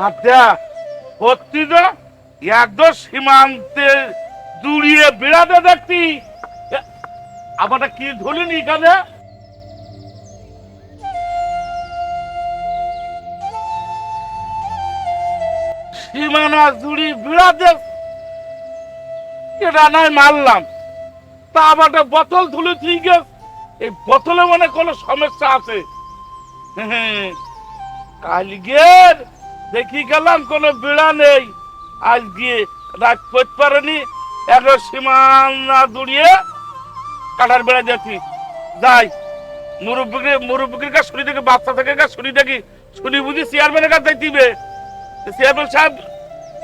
আচ্ছা, সত্যি তো একদম সীমান্তে জুড়িয়ে বেড়াতে দেখছি। আমারটা কি ধরিনি এখানে? সীমানা জুড়ি বেড়াতে, এটা নয় মারলাম, তা আবার একটা বোতল তুলে ঠিক আছে। এই বোতলে মনে কোনো সমস্যা আছে। কালকের দেখি গেলাম কোনো বেড়া নেই, আজ গিয়ে রাত করতে পারেনি, এখন সীমানা জুড়িয়ে কাটার বেড়া যাচ্ছি। যাই মুরব্বীর কাছে শুনি দেখি, বাচ্চা থেকে কাছে শুনি দেখি, শুনি বুঝি চেয়ারম্যানের কাছে দিবে। চেয়ারম্যান সাহেব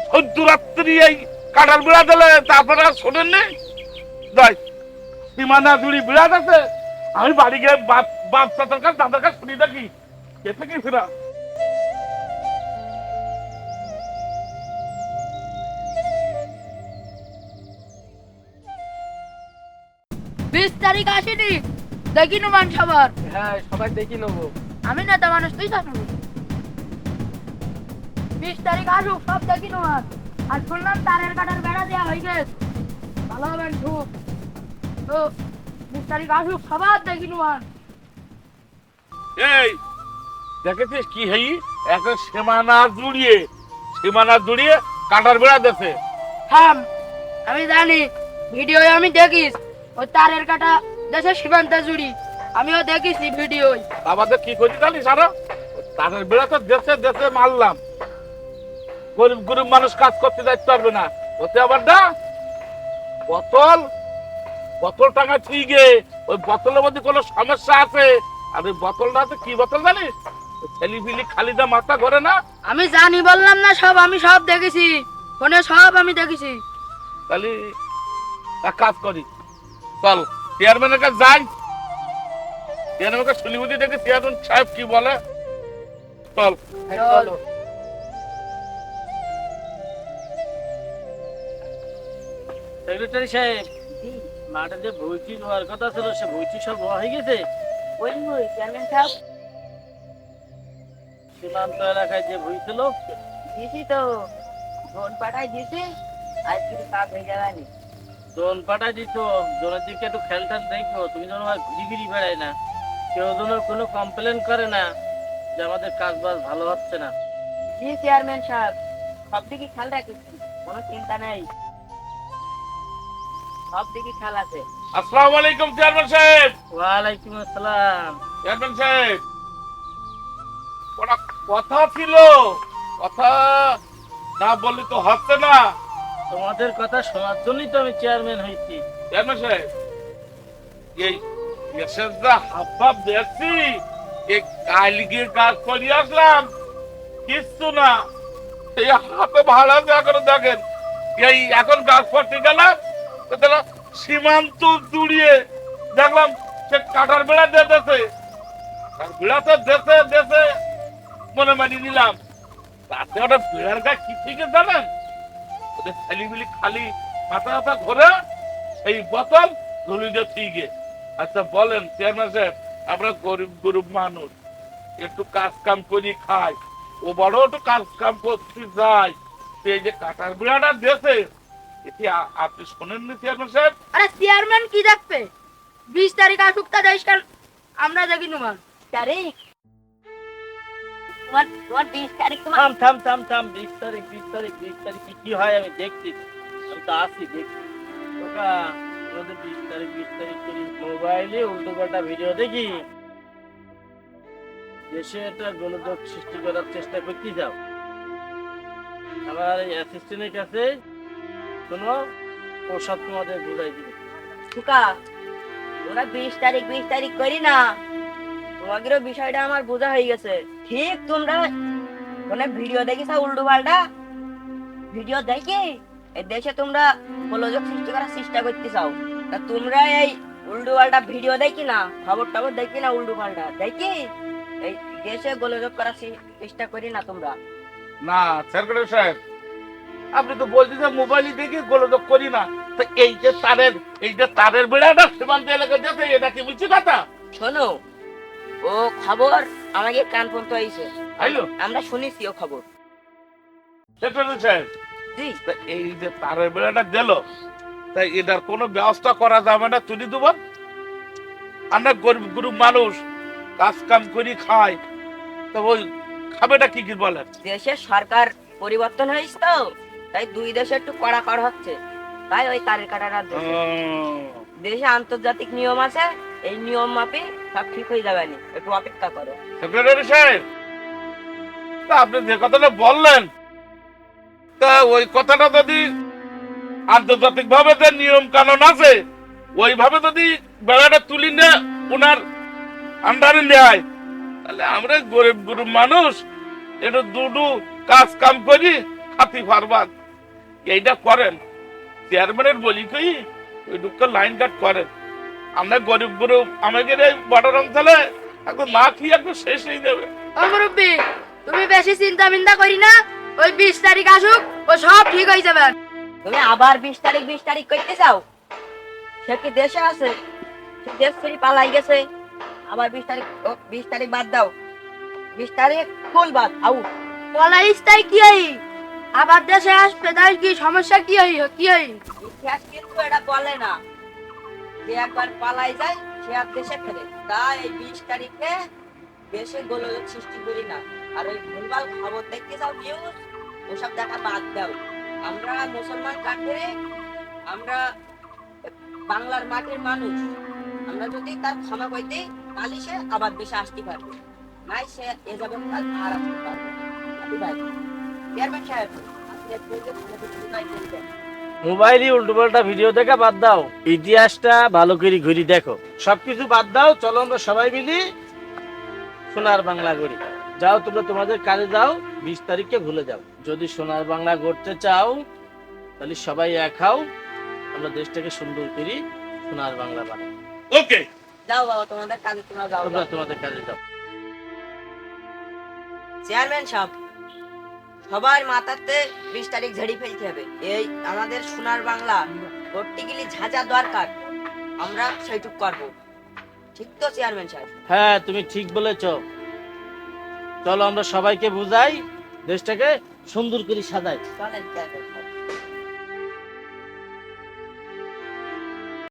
সদ্য রাত্রি এই কাটার বেড়া দিলে, তারপরে আর শোনেন নেই। যাই সীমানা জুড়ি বিরাট আছে, আমি বাড়ি গিয়ে বাচ্চাদের কাছে দাদার কাছে শুনি দেখি কে থেকে ফেরা। বিশ তারিখ আসেনি, দেখি নুমান সবার। হ্যাঁ, সবাই দেখি নেবো। আমি নেতা মানুষ, তুই থাকবি। 20 তারিখ আসুক, সব দেখি নুমান। আর শুনলাম তারের কাটার বেড়া দেওয়া হয়ে গেছে, ভালো হবেন ঢুক তো। 20 তারিখ আসুক, সবার দেখি নুমান। এই দেখেছিস কি হেই, একটা সীমানা জুড়িয়ে কাটার বেড়া দেছে। হ্যাঁ আমি জানি, ভিডিও আমি দেখিস, ওই তারের কাটা দেশে সীমান্ত জুড়ি আমিও দেখিছি ভিডিও। আমাদের কি করি জানিস? আরো তারের বেড়া তো দেশে দেশে মারলাম, গরিব গরিব মানুষ কাজ করতে যাইতে পারবে না। ওতে আবার না বোতল টাকা ঠিকই, ওই বোতলের মধ্যে কোনো সমস্যা আছে। আর ওই বোতলটা আছে কি বোতল জানিস? ছেলি ফিলি খালিদা মাথা ঘরে না। আমি জানি বললাম না, সব আমি সব দেখেছি, ফোনে সব আমি দেখেছি। তাহলে এক কাজ করি, চল চেয়ারম্যানের কাছে যাই, চেয়ারম্যানের কাছে শুনি বুঝি দেখি চেয়ারম্যান সাহেব কি বলে। চল। চলো। সেক্রেটারি সাহেব, মাঠে যে ভুইটি হওয়ার কথা ছিল, সে ভুইটি সব হয়ে গেছে। ওই ওই চেয়ারম্যান সাহেব, সীমান্ত এলাকায় যে ভুই ছিল, দিছি তো, ফোন পাঠাই দিছি, আজকে কাজ হয়ে যায়নি। ড্রোন পাঠাই দিত, ড্রোনের দিকে একটু খেয়াল ঠাল দেখো। তুমি যেন আর ঘুরি ঘুরি বেড়ায় না, কেউ যেন কোনো কমপ্লেন করে না যে আমাদের কাজ বাজ ভালো হচ্ছে না। জি চেয়ারম্যান সাহেব, সব দিকে খেয়াল রাখিস, কোনো চিন্তা নেই, সব দিকে খেয়াল আছে। আসসালামু আলাইকুম চেয়ারম্যান সাহেব। ওয়ালাইকুম আসসালাম। চেয়ারম্যান সাহেব, ওটা কথা ছিল, কথা না বললে তো হচ্ছে না। তোমাদের কথা শোনার জন্যই তো আমি চেয়ারম্যান হয়েছি। চেয়ারম্যান সাহেব, এই মেসেজটা হাবভাব দেখছি, এই কালকে কাজ করে আসলাম, কিচ্ছু না, এই হাতে ভাড়া দেওয়া করে দেখেন। এই এখন কাজ করতে গেলাম, তো তারা সীমান্ত জুড়িয়ে দেখলাম সে কাটার বেড়া দিতেছে, আর বেড়াতে দেশে দেশে মনে মানিয়ে নিলাম। তাতে ওটা বেড়ার গা কি ঠিক জানেন? ওদের ছেলিগুলি খালি মাথা মাথা ঘোরে, এই বোতল ধুলিতে ঠিকে। আচ্ছা বলেন চেয়ারম্যান সাহেব, আমরা গরিব গরিব মানুষ, একটু কাজ কাম করি খাই, ও বড় একটু কাজ কাম করতে যাই, এই যে কাটার বিড়াটা দেশে, এটি আপনি শোনেননি চেয়ারম্যান সাহেব? আরে চেয়ারম্যান কি দেখবে, 20 তারিখ আসুক, তা দেশ আমরা দেখি নুমান। তারিখ তোমার তোমার 20 তারিখ তোমার। থাম থাম থাম থাম, 20 তারিখ কি হয় আমি দেখছি, আমি তো আসি দেখছি। ওটা আমাদের 20 তারিখ করি মোবাইলে উল্টো পাল্টা ভিডিও দেখি, দেশে একটা গোলযোগ সৃষ্টি করার চেষ্টা করতে যাও। আমার এই অ্যাসিস্ট্যান্টের কাছে শোনো, ও সব তোমাদের বুঝাই দিবে। সুকা, ওরা 20 তারিখ করি না, তোমাদেরও বিষয়টা আমার বোঝা হয়ে গেছে। ঠিক তোমরা মানে ভিডিও দেখিস উল্টো পাল্টা ভিডিও দেখি এই দেশে তোমরা গোলযোগ সৃষ্টি করার চেষ্টা করতে চাও। তা তোমরা এই উল্টো পাল্টা ভিডিও দেখি না, খবর টবর দেখি না, উল্টো পাল্টা দেখি এই দেশে গোলযোগ করার চেষ্টা করি না তোমরা। না সেক্রেটারি সাহেব, আপনি তো বলছেন মোবাইলে দেখি গোলযোগ করি না, তো এই যে তারের বেড়াটা সীমান্ত এলাকায় যেতে, এটা কি বুঝছি কথা? শোনো, ও খবর আমাকে কান পর্যন্ত আইছে, আইলো? আমরা শুনেছি ও খবর। সেক্রেটারি সাহেব, জি তা এই যে তারের বেড়াটা দিল, তাই এটার কোনো ব্যবস্থা করা যাবে না? তুলি দেবেন? আমরা গরিব গরিব মানুষ, কাজ কাম করি খাই, তো ওই খাবেটা কি কি বলেন? দেশের সরকার পরিবর্তন হয়েছে তো, তাই দুই দেশে একটু কড়াকড় হচ্ছে, তাই ওই তারের কাটাটা দেশে দেশে আন্তর্জাতিক নিয়ম আছে, এই নিয়ম মাপে সব ঠিক হয়ে যাবে নি, একটু অপেক্ষা করো। সেক্রেটারি সাহেব, তা আপনি যে কথাটা বললেন, তা ওই কথাটা যদি আন্তর্জাতিক ভাবে যে নিয়ম কানুন আছে ওইভাবে যদি বেড়াটা তুলি না ওনার আন্ডারে নেয়, তাহলে আমরা গরিব গরিব মানুষ একটু দুডু কাজ কাম করি খাতি পারবার। এইটা করেন, চেয়ারম্যানের বলি কই ওই দুঃখ লাইন কাট করেন। আমরা গরিব গরিব আমাদের এই বর্ডার অঞ্চলে এখন না খেয়ে একটু শেষ হয়ে যাবে। ও মুরব্বি, তুমি বেশি চিন্তা মিন্তা করি না, ওই 20 তারিখ আসুক, ও সব ঠিক হয়ে যাবে। তুমি আবার 20 তারিখ করতে চাও? সে কি দেশে আছে? সে দেশ ছেড়ে পালাই গেছে, আবার 20 তারিখ বাদ দাও, 20 তারিখ ফুল বাদ আউট। পলাইস তাই কি হই? আবার দেশে আসবে তাই কি সমস্যা কি হই? ইতিহাস কিন্তু এটা বলে না যে একবার পালাই যায় সে আর দেশে ফেরে। তাই এই 20 তারিখে দেশে গোলযোগ সৃষ্টি করি না। আর ওই ভুলভাল খবর দেখতে চাও নিউজ, ওসব দেখা বাদ দাও। আমরা মুসলমান কান্ট্রি, আমরা বাংলার মাটির মানুষ, আমরা যদি তার ক্ষমা করতে তাহলে সে আবার দেশে আসতে পারবে, নাই সে এ যাবে কাল আর আসতে পারবে না। ভাই চেয়ারম্যান সাহেব, আপনি একটু বুঝাই বলবেন। মোবাইলে উল্টোপাল্টা ভিডিও দেখা বাদ দাও, ইতিহাসটা ভালো করে ঘুরি দেখো। সবকিছু বাদ দাও, চলো আমরা সবাই মিলি সোনার বাংলা করি। যাও তোমরা তোমাদের কাজে যাও, 20 তারিখকে ভুলে যাও। যদি সোনার বাংলা করতে চাও তাহলে সবাই এক হও, আমরা দেশটাকে সুন্দর করি, সোনার বাংলা বানাই। ওকে, যাও বাবা, তোমাদের কাজে তোমরা যাও। তোমরা তোমাদের কাজে যাও। চেয়ারম্যান সাহেব, সবার মাথাতে 20 তারিখ ঝেড়ে ফেলতে হবে। এই আমাদের সোনার বাংলা করতে গেলে যা যা দরকার আমরা সেইটুক করবো, ঠিক তো চেয়ারম্যান সাহেব? হ্যাঁ, তুমি ঠিক বলেছ। চলো আমরা সবাইকে বুঝাই, দেশটাকে সুন্দর করে সাজাই। চলেন চেয়ারম্যান সাহেব।